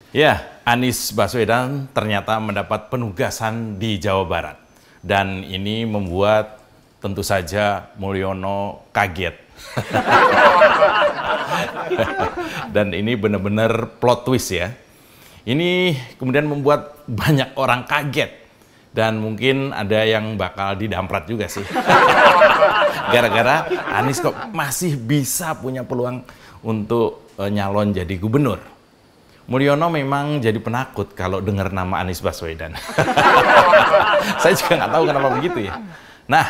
Ya, Anies Baswedan ternyata mendapat penugasan di Jawa Barat. Dan ini membuat tentu saja Mulyono kaget. Dan ini benar-benar plot twist ya. Ini kemudian membuat banyak orang kaget. Dan mungkin ada yang bakal didamprat juga sih. Gara-gara Anies kok masih bisa punya peluang untuk nyalon jadi gubernur. Mulyono memang jadi penakut kalau dengar nama Anies Baswedan. Saya juga nggak tahu kenapa begitu ya. Nah,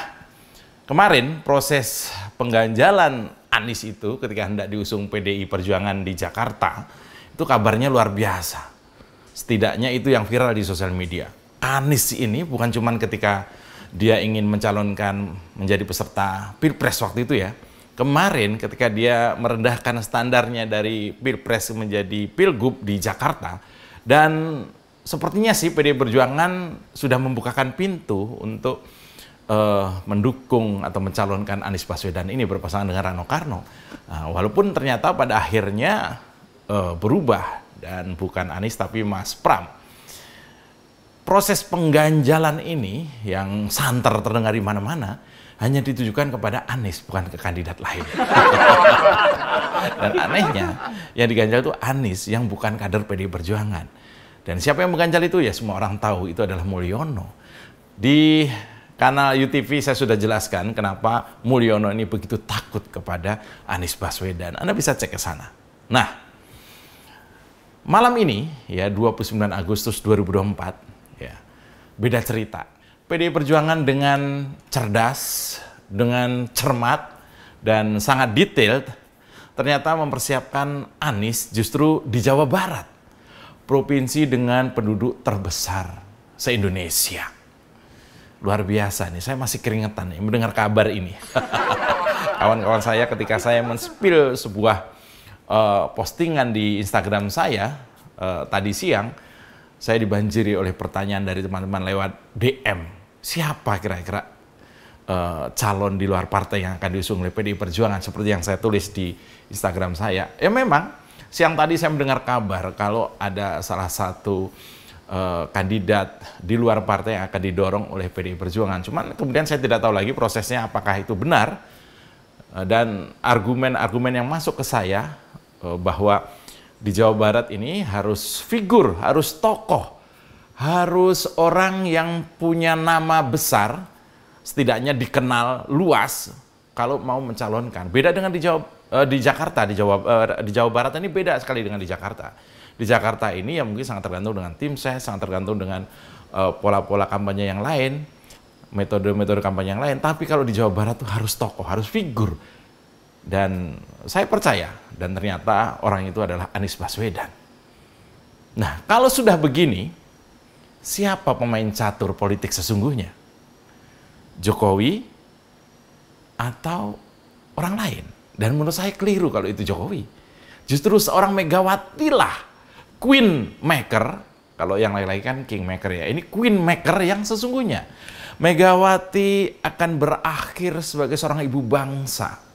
kemarin proses pengganjalan Anies itu ketika hendak diusung PDI Perjuangan di Jakarta, itu kabarnya luar biasa. Setidaknya itu yang viral di sosial media. Anies ini bukan cuman ketika dia ingin mencalonkan menjadi peserta Pilpres waktu itu ya. Kemarin ketika dia merendahkan standarnya dari Pilpres menjadi Pilgub di Jakarta, dan sepertinya sih PDI Perjuangan sudah membukakan pintu untuk mendukung atau mencalonkan Anies Baswedan ini berpasangan dengan Rano Karno. Nah, walaupun ternyata pada akhirnya berubah dan bukan Anies tapi Mas Pram. Proses pengganjalan ini yang santer terdengar di mana-mana hanya ditujukan kepada Anies, bukan ke kandidat lain. Dan anehnya, yang diganjal itu Anies yang bukan kader PDI Perjuangan. Dan siapa yang mengganjal itu? Ya semua orang tahu, itu adalah Mulyono. Di kanal UTV saya sudah jelaskan kenapa Mulyono ini begitu takut kepada Anies Baswedan. Anda bisa cek ke sana. Nah, malam ini, ya 29 Agustus 2024, ya, beda cerita. PDI Perjuangan dengan cerdas, dengan cermat, dan sangat detail, ternyata mempersiapkan Anies justru di Jawa Barat, provinsi dengan penduduk terbesar se-Indonesia. Luar biasa nih, saya masih keringetan nih mendengar kabar ini. Kawan-kawan saya ketika saya men-spill sebuah postingan di Instagram saya tadi siang, saya dibanjiri oleh pertanyaan dari teman-teman lewat DM. Siapa kira-kira calon di luar partai yang akan diusung oleh PDI Perjuangan seperti yang saya tulis di Instagram saya. Ya memang, siang tadi saya mendengar kabar kalau ada salah satu kandidat di luar partai yang akan didorong oleh PDI Perjuangan. Cuman kemudian saya tidak tahu lagi prosesnya apakah itu benar. Dan argumen-argumen yang masuk ke saya bahwa di Jawa Barat ini harus figur, harus tokoh, harus orang yang punya nama besar, setidaknya dikenal luas kalau mau mencalonkan. Beda dengan di Jakarta, di Jawa Barat ini beda sekali dengan di Jakarta. Di Jakarta ini ya mungkin sangat tergantung dengan tim ses, sangat tergantung dengan pola-pola kampanye yang lain, metode-metode kampanye yang lain. Tapi kalau di Jawa Barat tuh harus tokoh, harus figur. Dan saya percaya, dan ternyata orang itu adalah Anies Baswedan. Nah, kalau sudah begini, siapa pemain catur politik sesungguhnya? Jokowi atau orang lain? Dan menurut saya keliru kalau itu Jokowi. Justru seorang Megawati lah, queen maker. Kalau yang lain-lain kan king maker ya. Ini queen maker yang sesungguhnya. Megawati akan berakhir sebagai seorang ibu bangsa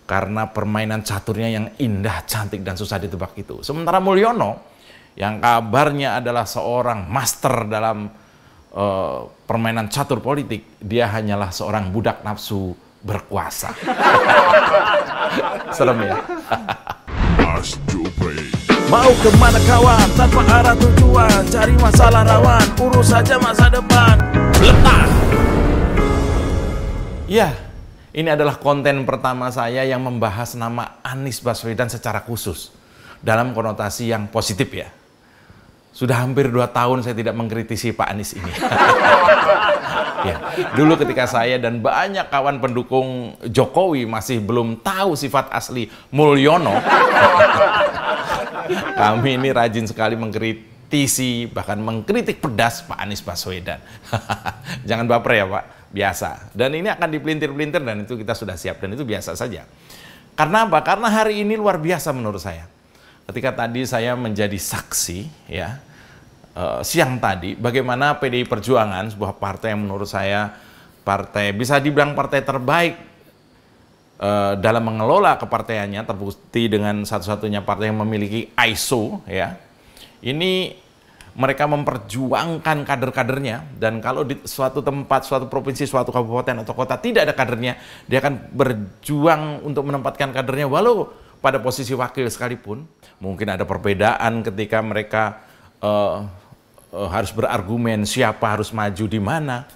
karena permainan caturnya yang indah, cantik, dan susah ditebak itu. Sementara Mulyono, yang kabarnya adalah seorang master dalam permainan catur politik, dia hanyalah seorang budak nafsu berkuasa. Serem ya? Mau kemana kawan, tanpa arah tujuan, cari masalah rawan, urus saja masa depan. Letak! Ya, ini adalah konten pertama saya yang membahas nama Anies Baswedan secara khusus, dalam konotasi yang positif ya. Sudah hampir 2 tahun saya tidak mengkritisi Pak Anies ini. Ya, dulu ketika saya dan banyak kawan pendukung Jokowi masih belum tahu sifat asli Mulyono, kami ini rajin sekali mengkritisi, bahkan mengkritik pedas Pak Anies Baswedan. Jangan baper ya Pak, biasa. Dan ini akan dipelintir-pelintir dan itu kita sudah siap dan itu biasa saja. Karena apa? Karena hari ini luar biasa menurut saya. Ketika tadi saya menjadi saksi, ya, siang tadi, bagaimana PDI Perjuangan, sebuah partai yang menurut saya partai, bisa dibilang partai terbaik dalam mengelola kepartaiannya, terbukti dengan satu-satunya partai yang memiliki ISO, ya, Ini mereka memperjuangkan kader-kadernya, dan kalau di suatu tempat, suatu provinsi, suatu kabupaten atau kota tidak ada kadernya, dia akan berjuang untuk menempatkan kadernya walau pada posisi wakil sekalipun. Mungkin ada perbedaan ketika mereka harus berargumen siapa harus maju di mana.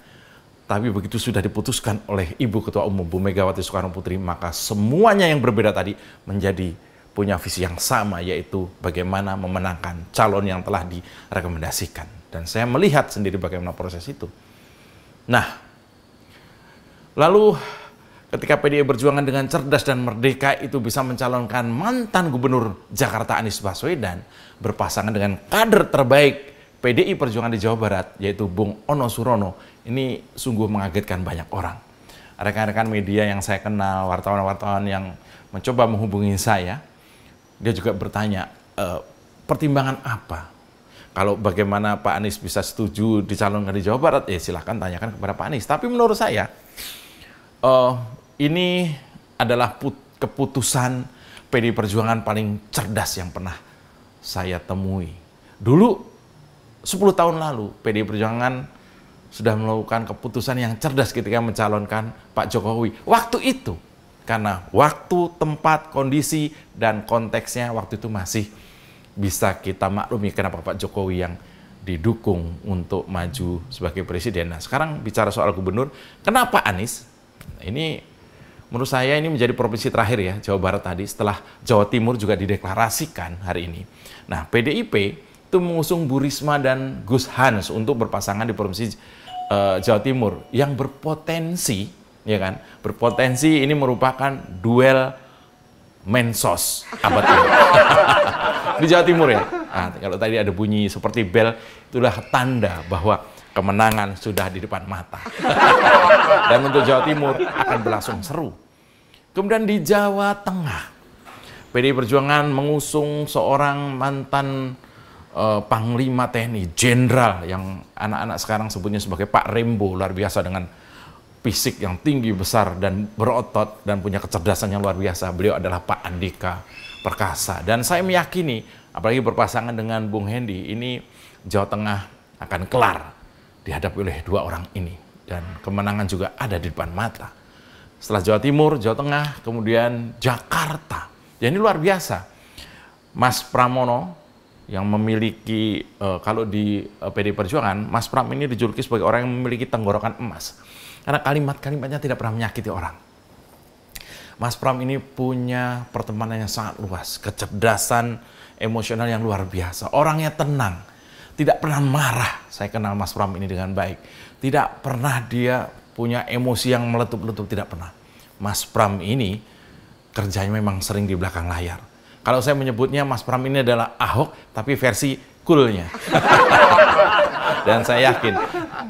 Tapi begitu sudah diputuskan oleh Ibu Ketua Umum Bu Megawati Soekarno Putri, maka semuanya yang berbeda tadi menjadi punya visi yang sama, yaitu bagaimana memenangkan calon yang telah direkomendasikan. Dan saya melihat sendiri bagaimana proses itu. Nah, lalu ketika PDI Perjuangan dengan cerdas dan merdeka itu bisa mencalonkan mantan Gubernur Jakarta Anies Baswedan berpasangan dengan kader terbaik PDI Perjuangan di Jawa Barat, yaitu Bung Ono Surono, ini sungguh mengagetkan banyak orang. Rekan-rekan media yang saya kenal, wartawan-wartawan yang mencoba menghubungi saya, dia juga bertanya, pertimbangan apa? Kalau bagaimana Pak Anies bisa setuju dicalonkan di Jawa Barat, ya silahkan tanyakan kepada Pak Anies. Tapi menurut saya, ini adalah keputusan PDI Perjuangan paling cerdas yang pernah saya temui. Dulu, 10 tahun lalu, PDI Perjuangan sudah melakukan keputusan yang cerdas ketika mencalonkan Pak Jokowi. Waktu itu, karena waktu, tempat, kondisi, dan konteksnya waktu itu masih bisa kita maklumi kenapa Pak Jokowi yang didukung untuk maju sebagai presiden. Nah, sekarang bicara soal gubernur, kenapa Anies? Ini menurut saya ini menjadi provinsi terakhir ya, Jawa Barat tadi, setelah Jawa Timur juga dideklarasikan hari ini. Nah, PDIP itu mengusung Bu Risma dan Gus Hans untuk berpasangan di provinsi Jawa Timur yang berpotensi, ya kan? Berpotensi ini merupakan duel mensos abad ini. Di Jawa Timur ya. Nah, kalau tadi ada bunyi seperti bel, itulah tanda bahwa kemenangan sudah di depan mata. Dan untuk Jawa Timur akan berlangsung seru. Kemudian di Jawa Tengah, PDI Perjuangan mengusung seorang mantan Panglima TNI, Jenderal yang anak-anak sekarang sebutnya sebagai Pak Rembo, luar biasa dengan fisik yang tinggi, besar, dan berotot, dan punya kecerdasan yang luar biasa. Beliau adalah Pak Andika Perkasa. Dan saya meyakini, apalagi berpasangan dengan Bung Hendy, ini Jawa Tengah akan kelar dihadapi oleh dua orang ini. Dan kemenangan juga ada di depan mata. Setelah Jawa Timur, Jawa Tengah, kemudian Jakarta. Ya ini luar biasa. Mas Pramono yang memiliki, kalau di PDI Perjuangan, Mas Pram ini dijuluki sebagai orang yang memiliki tenggorokan emas. Karena kalimat-kalimatnya tidak pernah menyakiti orang. Mas Pram ini punya pertemanan yang sangat luas, kecerdasan emosional yang luar biasa. Orangnya tenang, tidak pernah marah. Saya kenal Mas Pram ini dengan baik. Tidak pernah dia punya emosi yang meletup-letup, tidak pernah. Mas Pram ini kerjanya memang sering di belakang layar. Kalau saya menyebutnya Mas Pram ini adalah Ahok, tapi versi coolnya. Dan saya yakin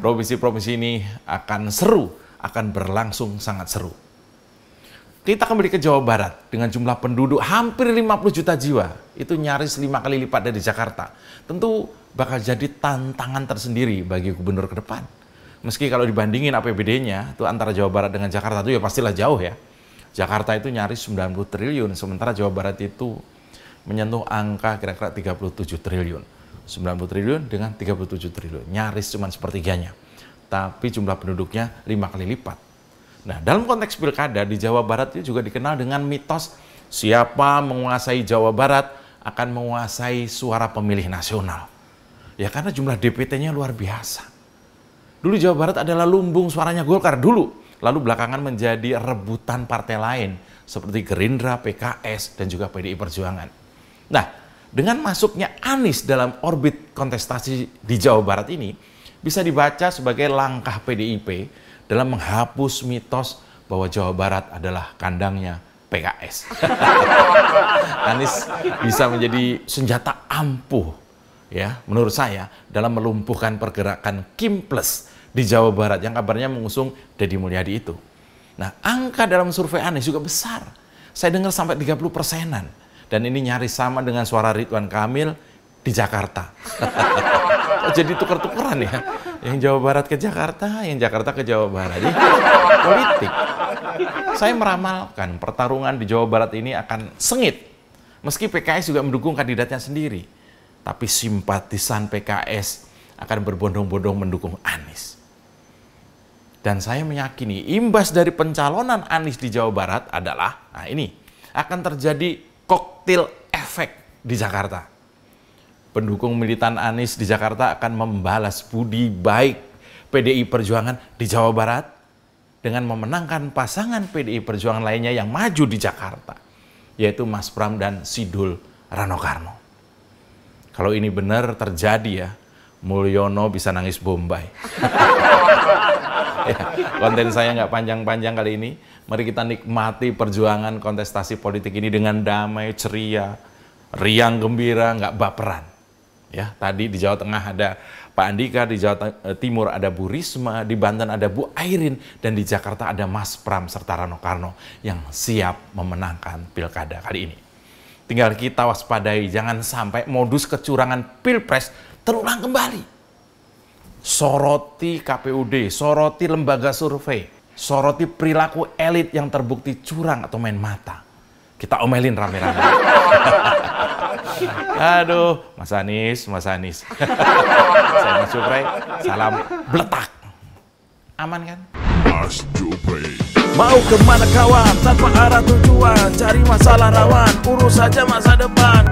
provinsi-provinsi ini akan seru, akan berlangsung sangat seru. Kita kembali ke Jawa Barat dengan jumlah penduduk hampir 50 juta jiwa. Itu nyaris 5 kali lipat dari Jakarta. Tentu bakal jadi tantangan tersendiri bagi gubernur ke depan. Meski kalau dibandingin APBD-nya, itu antara Jawa Barat dengan Jakarta itu ya pastilah jauh ya. Jakarta itu nyaris 90 triliun, sementara Jawa Barat itu menyentuh angka kira-kira 37 triliun. 90 triliun dengan 37 triliun, nyaris cuma sepertiganya. Tapi jumlah penduduknya 5 kali lipat. Nah, dalam konteks pilkada di Jawa Barat itu juga dikenal dengan mitos siapa menguasai Jawa Barat akan menguasai suara pemilih nasional. Ya karena jumlah DPT-nya luar biasa. Dulu Jawa Barat adalah lumbung suaranya Golkar dulu. Lalu belakangan menjadi rebutan partai lain seperti Gerindra, PKS, dan juga PDI Perjuangan. Nah, dengan masuknya Anies dalam orbit kontestasi di Jawa Barat ini, bisa dibaca sebagai langkah PDIP dalam menghapus mitos bahwa Jawa Barat adalah kandangnya PKS. Anies bisa menjadi senjata ampuh, ya, menurut saya, dalam melumpuhkan pergerakan Kim Plus di Jawa Barat yang kabarnya mengusung Deddy Mulyadi itu. Nah, angka dalam survei Anies juga besar. Saya dengar sampai 30%-an. Dan ini nyaris sama dengan suara Ridwan Kamil di Jakarta. Jadi tuker-tukeran ya. Yang Jawa Barat ke Jakarta, yang Jakarta ke Jawa Barat. Jadi politik. Saya meramalkan pertarungan di Jawa Barat ini akan sengit. Meski PKS juga mendukung kandidatnya sendiri. tapi simpatisan PKS akan berbondong-bondong mendukung Anies. Dan saya meyakini imbas dari pencalonan Anies di Jawa Barat adalah, nah ini, akan terjadi koktail efek di Jakarta. Pendukung militan Anies di Jakarta akan membalas budi baik PDI Perjuangan di Jawa Barat dengan memenangkan pasangan PDI Perjuangan lainnya yang maju di Jakarta, yaitu Mas Pram dan Sidul Rano Karno. Kalau ini benar terjadi ya, Mulyono bisa nangis Bombay. Ya, konten saya nggak panjang-panjang kali ini. Mari kita nikmati perjuangan kontestasi politik ini dengan damai, ceria, riang, gembira, nggak baperan. Ya, tadi di Jawa Tengah ada Pak Andika, di Jawa Timur ada Bu Risma, di Banten ada Bu Airin, dan di Jakarta ada Mas Pram serta Rano Karno yang siap memenangkan pilkada kali ini. Tinggal kita waspadai, jangan sampai modus kecurangan Pilpres terulang kembali. Soroti KPUD, soroti lembaga survei, soroti perilaku elit yang terbukti curang atau main mata. Kita omelin rame-rame. Aduh, Mas Anies. Saya Mas Jupri, salam bletak. Aman kan? Mas Jupri. Mau kemana kawan, tanpa arah tujuan, cari masalah rawan, urus saja masa depan.